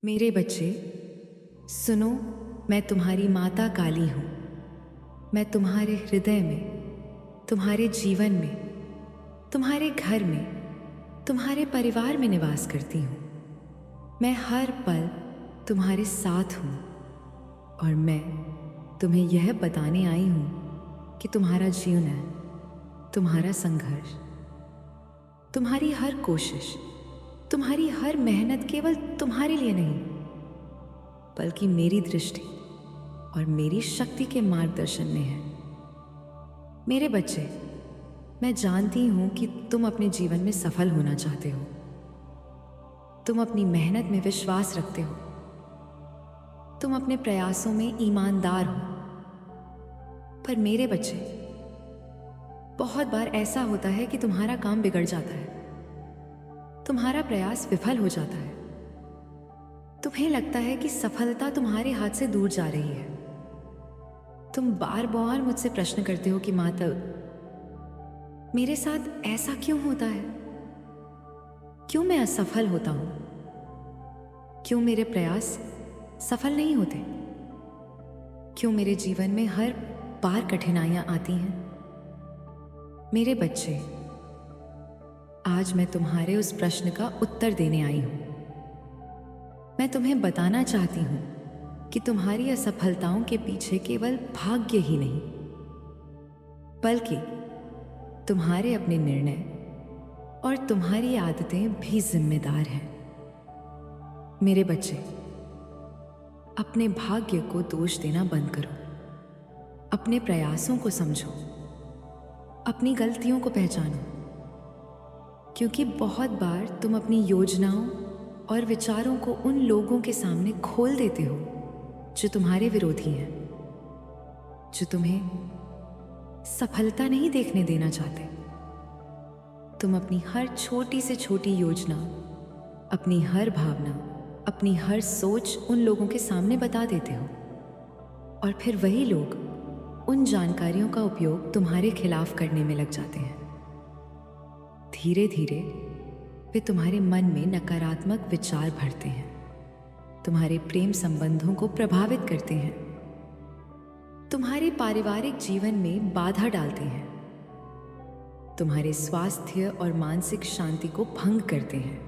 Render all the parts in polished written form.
मेरे बच्चे सुनो, मैं तुम्हारी माता काली हूँ। मैं तुम्हारे हृदय में, तुम्हारे जीवन में, तुम्हारे घर में, तुम्हारे परिवार में निवास करती हूँ। मैं हर पल तुम्हारे साथ हूँ और मैं तुम्हें यह बताने आई हूँ कि तुम्हारा जीवन है, तुम्हारा संघर्ष, तुम्हारी हर कोशिश, तुम्हारी हर मेहनत केवल तुम्हारे लिए नहीं, बल्कि मेरी दृष्टि और मेरी शक्ति के मार्गदर्शन में है। मेरे बच्चे, मैं जानती हूं कि तुम अपने जीवन में सफल होना चाहते हो। तुम अपनी मेहनत में विश्वास रखते हो। तुम अपने प्रयासों में ईमानदार हो। पर मेरे बच्चे, बहुत बार ऐसा होता है कि तुम्हारा काम बिगड़ जाता है, तुम्हारा प्रयास विफल हो जाता है। तुम्हें लगता है कि सफलता तुम्हारे हाथ से दूर जा रही है। तुम बार बार मुझसे प्रश्न करते हो कि माता, मेरे साथ ऐसा क्यों होता है? क्यों मैं असफल होता हूं? क्यों मेरे प्रयास सफल नहीं होते? क्यों मेरे जीवन में हर बार कठिनाइयां आती हैं? मेरे बच्चे, आज मैं तुम्हारे उस प्रश्न का उत्तर देने आई हूं। मैं तुम्हें बताना चाहती हूं कि तुम्हारी असफलताओं के पीछे केवल भाग्य ही नहीं, बल्कि तुम्हारे अपने निर्णय और तुम्हारी आदतें भी जिम्मेदार हैं। मेरे बच्चे, अपने भाग्य को दोष देना बंद करो। अपने प्रयासों को समझो, अपनी गलतियों को पहचानो, क्योंकि बहुत बार तुम अपनी योजनाओं और विचारों को उन लोगों के सामने खोल देते हो जो तुम्हारे विरोधी हैं, जो तुम्हें सफलता नहीं देखने देना चाहते। तुम अपनी हर छोटी से छोटी योजना, अपनी हर भावना, अपनी हर सोच उन लोगों के सामने बता देते हो, और फिर वही लोग उन जानकारियों का उपयोग तुम्हारे खिलाफ करने में लग जाते हैं। धीरे धीरे वे तुम्हारे मन में नकारात्मक विचार भरते हैं, तुम्हारे प्रेम संबंधों को प्रभावित करते हैं, तुम्हारे पारिवारिक जीवन में बाधा डालते हैं, तुम्हारे स्वास्थ्य और मानसिक शांति को भंग करते हैं,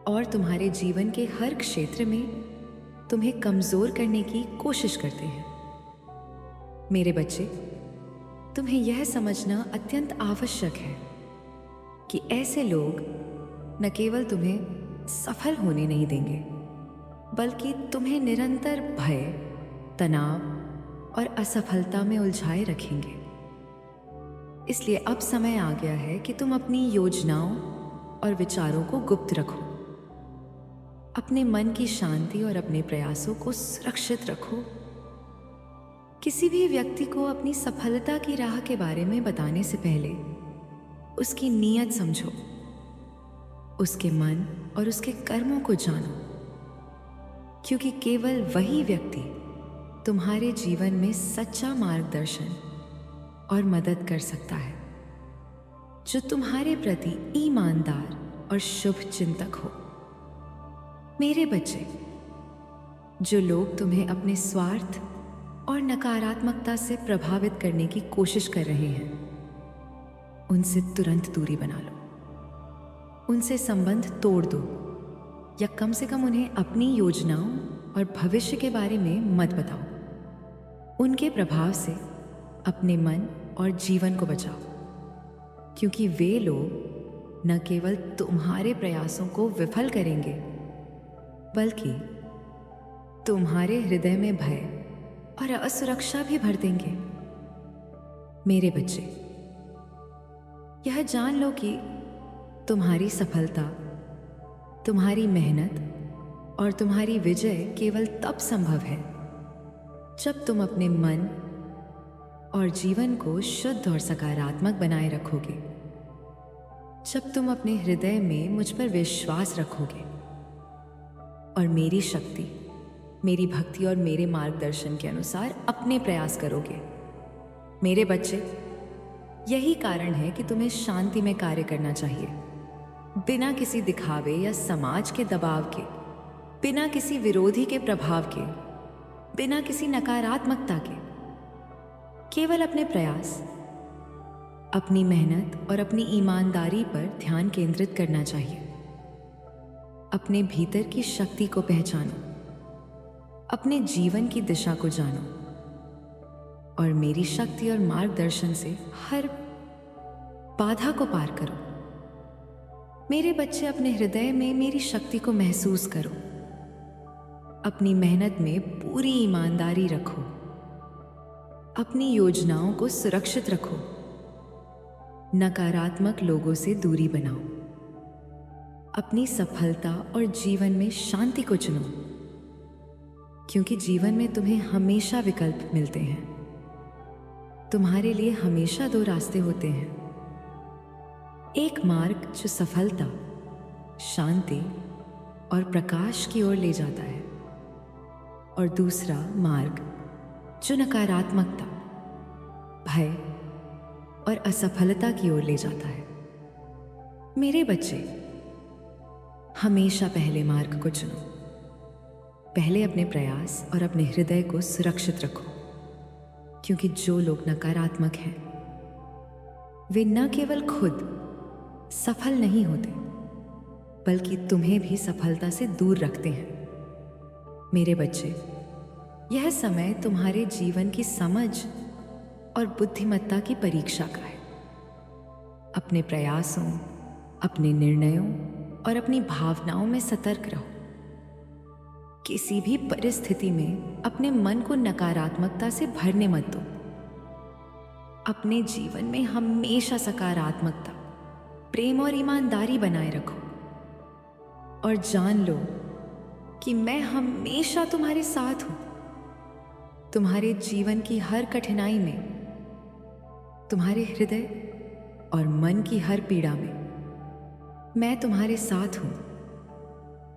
और तुम्हारे जीवन के हर क्षेत्र में तुम्हें कमजोर करने की कोशिश करते हैं। मेरे बच्चे, तुम्हें यह समझना अत्यंत आवश्यक है कि ऐसे लोग न केवल तुम्हें सफल होने नहीं देंगे, बल्कि तुम्हें निरंतर भय, तनाव और असफलता में उलझाए रखेंगे। इसलिए अब समय आ गया है कि तुम अपनी योजनाओं और विचारों को गुप्त रखो। अपने मन की शांति और अपने प्रयासों को सुरक्षित रखो। किसी भी व्यक्ति को अपनी सफलता की राह के बारे में बताने से पहले उसकी नीयत समझो, उसके मन और उसके कर्मों को जानो, क्योंकि केवल वही व्यक्ति तुम्हारे जीवन में सच्चा मार्गदर्शन और मदद कर सकता है, जो तुम्हारे प्रति ईमानदार और शुभ चिंतक हो। मेरे बच्चे, जो लोग तुम्हें अपने स्वार्थ और नकारात्मकता से प्रभावित करने की कोशिश कर रहे हैं, उनसे तुरंत दूरी बना लो। उनसे संबंध तोड़ दो, या कम से कम उन्हें अपनी योजनाओं और भविष्य के बारे में मत बताओ। उनके प्रभाव से अपने मन और जीवन को बचाओ, क्योंकि वे लोग न केवल तुम्हारे प्रयासों को विफल करेंगे, बल्कि तुम्हारे हृदय में भय और असुरक्षा भी भर देंगे। मेरे बच्चे, यह जान लो कि तुम्हारी सफलता, तुम्हारी मेहनत और तुम्हारी विजय केवल तब संभव है जब तुम अपने मन और जीवन को शुद्ध और सकारात्मक बनाए रखोगे, जब तुम अपने हृदय में मुझ पर विश्वास रखोगे और मेरी शक्ति, मेरी भक्ति और मेरे मार्गदर्शन के अनुसार अपने प्रयास करोगे। मेरे बच्चे, यही कारण है कि तुम्हें शांति में कार्य करना चाहिए, बिना किसी दिखावे या समाज के दबाव के। बिना किसी विरोधी के प्रभाव के, बिना किसी नकारात्मकता के, केवल अपने प्रयास, अपनी मेहनत और अपनी ईमानदारी पर ध्यान केंद्रित करना चाहिए। अपने भीतर की शक्ति को पहचानो, अपने जीवन की दिशा को जानो और मेरी शक्ति और मार्गदर्शन से हर बाधा को पार करो। मेरे बच्चे, अपने हृदय में मेरी शक्ति को महसूस करो। अपनी मेहनत में पूरी ईमानदारी रखो। अपनी योजनाओं को सुरक्षित रखो। नकारात्मक लोगों से दूरी बनाओ। अपनी सफलता और जीवन में शांति को चुनो, क्योंकि जीवन में तुम्हें हमेशा विकल्प मिलते हैं। तुम्हारे लिए हमेशा दो रास्ते होते हैं। एक मार्ग जो सफलता, शांति और प्रकाश की ओर ले जाता है, और दूसरा मार्ग जो नकारात्मकता, भय और असफलता की ओर ले जाता है। मेरे बच्चे, हमेशा पहले मार्ग को चुनो। पहले अपने प्रयास और अपने हृदय को सुरक्षित रखो, क्योंकि जो लोग नकारात्मक हैं वे न केवल खुद सफल नहीं होते, बल्कि तुम्हें भी सफलता से दूर रखते हैं। मेरे बच्चे, यह समय तुम्हारे जीवन की समझ और बुद्धिमत्ता की परीक्षा का है। अपने प्रयासों, अपने निर्णयों और अपनी भावनाओं में सतर्क रहो। किसी भी परिस्थिति में अपने मन को नकारात्मकता से भरने मत दो। अपने जीवन में हमेशा सकारात्मकता, प्रेम और ईमानदारी बनाए रखो और जान लो कि मैं हमेशा तुम्हारे साथ हूं। तुम्हारे जीवन की हर कठिनाई में, तुम्हारे हृदय और मन की हर पीड़ा में मैं तुम्हारे साथ हूं।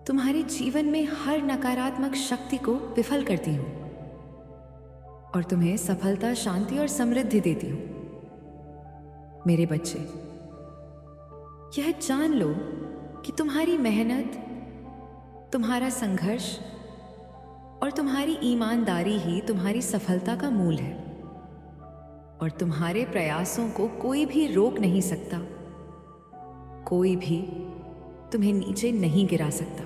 तुम्हारे जीवन में हर नकारात्मक शक्ति को विफल करती हूं और तुम्हें सफलता, शांति और समृद्धि देती हूं। मेरे बच्चे, यह जान लो कि तुम्हारी मेहनत, तुम्हारा संघर्ष और तुम्हारी ईमानदारी ही तुम्हारी सफलता का मूल है, और तुम्हारे प्रयासों को कोई भी रोक नहीं सकता। कोई भी तुम्हें नीचे नहीं गिरा सकता।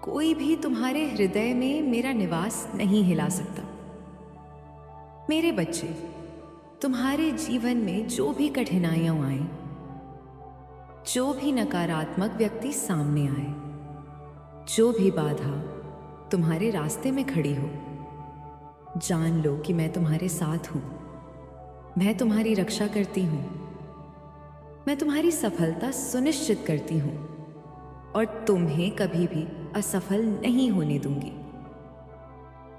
कोई भी तुम्हारे हृदय में मेरा निवास नहीं हिला सकता। मेरे बच्चे, तुम्हारे जीवन में जो भी कठिनाइयां आए, जो भी नकारात्मक व्यक्ति सामने आए, जो भी बाधा तुम्हारे रास्ते में खड़ी हो, जान लो कि मैं तुम्हारे साथ हूं। मैं तुम्हारी रक्षा करती हूं। मैं तुम्हारी सफलता सुनिश्चित करती हूं और तुम्हें कभी भी असफल नहीं होने दूंगी।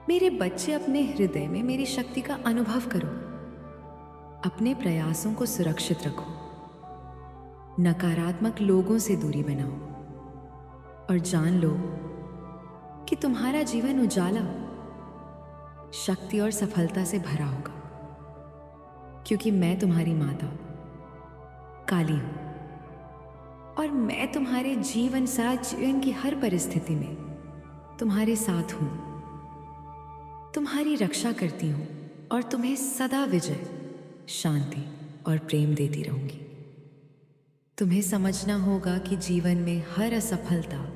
मेरे बच्चे, अपने हृदय में मेरी शक्ति का अनुभव करो। अपने प्रयासों को सुरक्षित रखो। नकारात्मक लोगों से दूरी बनाओ और जान लो कि तुम्हारा जीवन उजाला, शक्ति और सफलता से भरा होगा, क्योंकि मैं तुम्हारी माता काली हूं और मैं तुम्हारे जीवन की हर परिस्थिति में तुम्हारे साथ हूं। तुम्हारी रक्षा करती हूं और तुम्हें सदा विजय, शांति और प्रेम देती रहूंगी। तुम्हें समझना होगा कि जीवन में हर असफलता,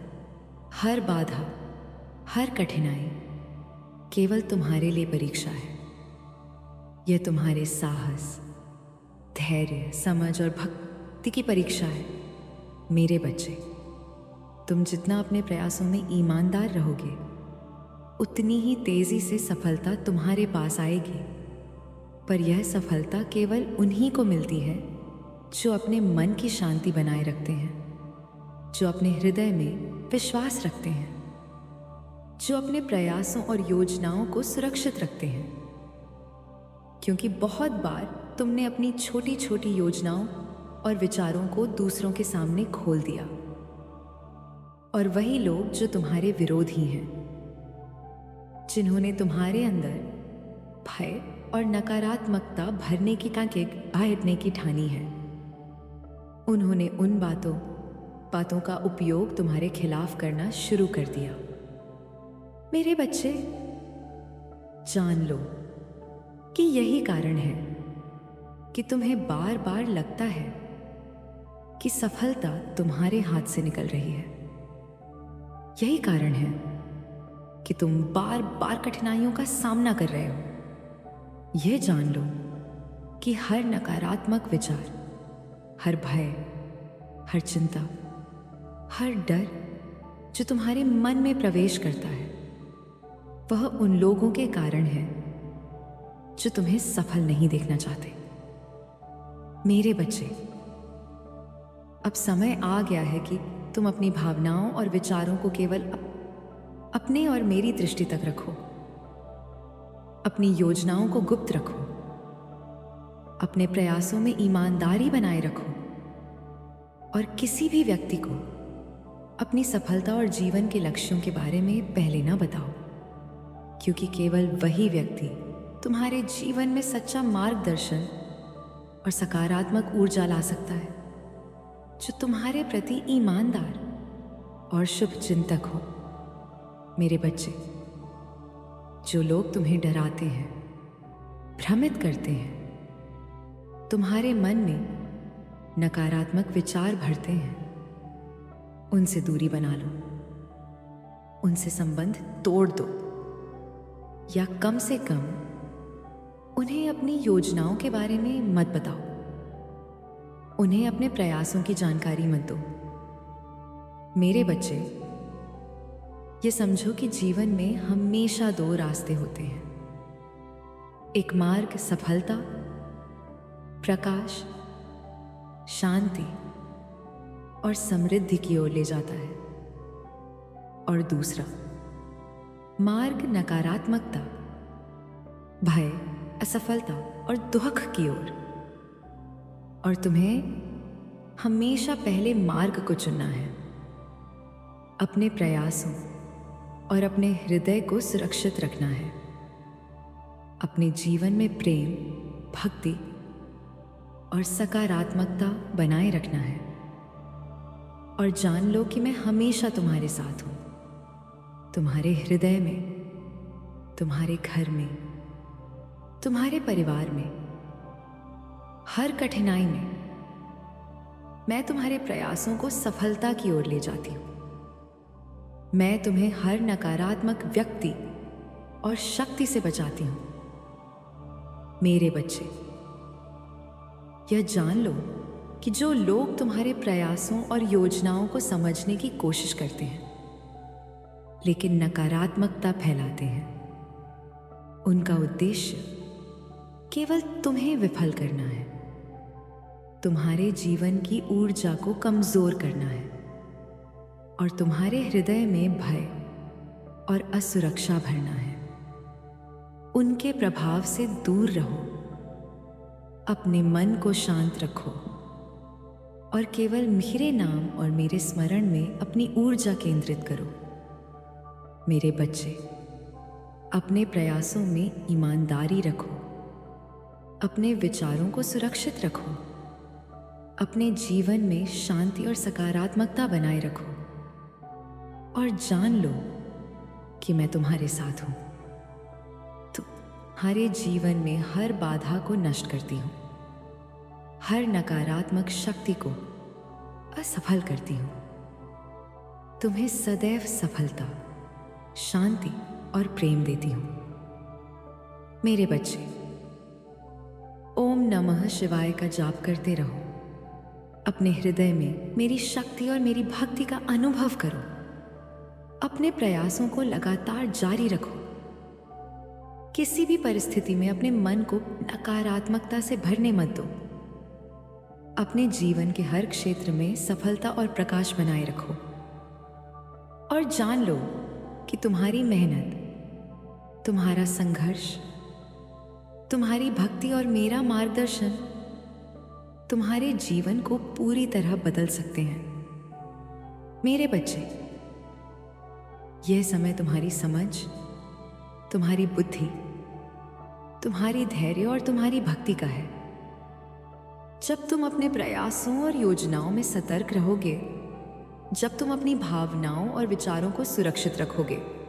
हर बाधा, हर कठिनाई केवल तुम्हारे लिए परीक्षा है। यह तुम्हारे साहस, धैर्य, समझ और भक्ति की परीक्षा है। मेरे बच्चे, तुम जितना अपने प्रयासों में ईमानदार रहोगे, उतनी ही तेजी से सफलता तुम्हारे पास आएगी। पर यह सफलता केवल उन्हीं को मिलती है जो अपने मन की शांति बनाए रखते हैं, जो अपने हृदय में विश्वास रखते हैं, जो अपने प्रयासों और योजनाओं को सुरक्षित रखते हैं। क्योंकि बहुत बार तुमने अपनी छोटी छोटी योजनाओं और विचारों को दूसरों के सामने खोल दिया, और वही लोग जो तुम्हारे विरोधी हैं, जिन्होंने तुम्हारे अंदर भय और नकारात्मकता भरने की ठानी है, उन्होंने उन बातों बातों का उपयोग तुम्हारे खिलाफ करना शुरू कर दिया। मेरे बच्चे, जान लो कि यही कारण है कि तुम्हें बार बार लगता है कि सफलता तुम्हारे हाथ से निकल रही है। यही कारण है कि तुम बार बार कठिनाइयों का सामना कर रहे हो। यह जान लो कि हर नकारात्मक विचार, हर भय, हर चिंता, हर डर जो तुम्हारे मन में प्रवेश करता है, वह उन लोगों के कारण है जो तुम्हें सफल नहीं देखना चाहते। मेरे बच्चे, अब समय आ गया है कि तुम अपनी भावनाओं और विचारों को केवल अपने और मेरी दृष्टि तक रखो। अपनी योजनाओं को गुप्त रखो। अपने प्रयासों में ईमानदारी बनाए रखो और किसी भी व्यक्ति को अपनी सफलता और जीवन के लक्ष्यों के बारे में पहले ना बताओ, क्योंकि केवल वही व्यक्ति तुम्हारे जीवन में सच्चा मार्गदर्शन और सकारात्मक ऊर्जा ला सकता है, जो तुम्हारे प्रति ईमानदार और शुभ चिंतक हो। मेरे बच्चे, जो लोग तुम्हें डराते हैं, भ्रमित करते हैं, तुम्हारे मन में नकारात्मक विचार भरते हैं, उनसे दूरी बना लो। उनसे संबंध तोड़ दो, या कम से कम उन्हें अपनी योजनाओं के बारे में मत बताओ। उन्हें अपने प्रयासों की जानकारी मत दो। मेरे बच्चे, ये समझो कि जीवन में हमेशा दो रास्ते होते हैं। एक मार्ग सफलता, प्रकाश, शांति और समृद्धि की ओर ले जाता है, और दूसरा मार्ग नकारात्मकता, भय, असफलता और दुख की ओर। और तुम्हें हमेशा पहले मार्ग को चुनना है। अपने प्रयासों और अपने हृदय को सुरक्षित रखना है। अपने जीवन में प्रेम, भक्ति और सकारात्मकता बनाए रखना है। और जान लो कि मैं हमेशा तुम्हारे साथ हूं। तुम्हारे हृदय में, तुम्हारे घर में, तुम्हारे परिवार में, हर कठिनाई में मैं तुम्हारे प्रयासों को सफलता की ओर ले जाती हूं। मैं तुम्हें हर नकारात्मक व्यक्ति और शक्ति से बचाती हूं। मेरे बच्चे, यह जान लो कि जो लोग तुम्हारे प्रयासों और योजनाओं को समझने की कोशिश करते हैं लेकिन नकारात्मकता फैलाते हैं, उनका उद्देश्य केवल तुम्हें विफल करना है, तुम्हारे जीवन की ऊर्जा को कमजोर करना है और तुम्हारे हृदय में भय और असुरक्षा भरना है। उनके प्रभाव से दूर रहो। अपने मन को शांत रखो और केवल मेरे नाम और मेरे स्मरण में अपनी ऊर्जा केंद्रित करो। मेरे बच्चे, अपने प्रयासों में ईमानदारी रखो। अपने विचारों को सुरक्षित रखो। अपने जीवन में शांति और सकारात्मकता बनाए रखो और जान लो कि मैं तुम्हारे साथ हूं। तुम्हारे जीवन में हर बाधा को नष्ट करती हूं, हर नकारात्मक शक्ति को असफल करती हूं। तुम्हें सदैव सफलता, शांति और प्रेम देती हूं। मेरे बच्चे, ओम नमः शिवाय का जाप करते रहो। अपने हृदय में मेरी शक्ति और मेरी भक्ति का अनुभव करो। अपने प्रयासों को लगातार जारी रखो। किसी भी परिस्थिति में अपने मन को नकारात्मकता से भरने मत दो। अपने जीवन के हर क्षेत्र में सफलता और प्रकाश बनाए रखो और जान लो कि तुम्हारी मेहनत, तुम्हारा संघर्ष, तुम्हारी भक्ति और मेरा मार्गदर्शन तुम्हारे जीवन को पूरी तरह बदल सकते हैं। मेरे बच्चे, यह समय तुम्हारी समझ, तुम्हारी बुद्धि, तुम्हारी धैर्य और तुम्हारी भक्ति का है। जब तुम अपने प्रयासों और योजनाओं में सतर्क रहोगे जब तुम अपनी भावनाओं और विचारों को सुरक्षित रखोगे।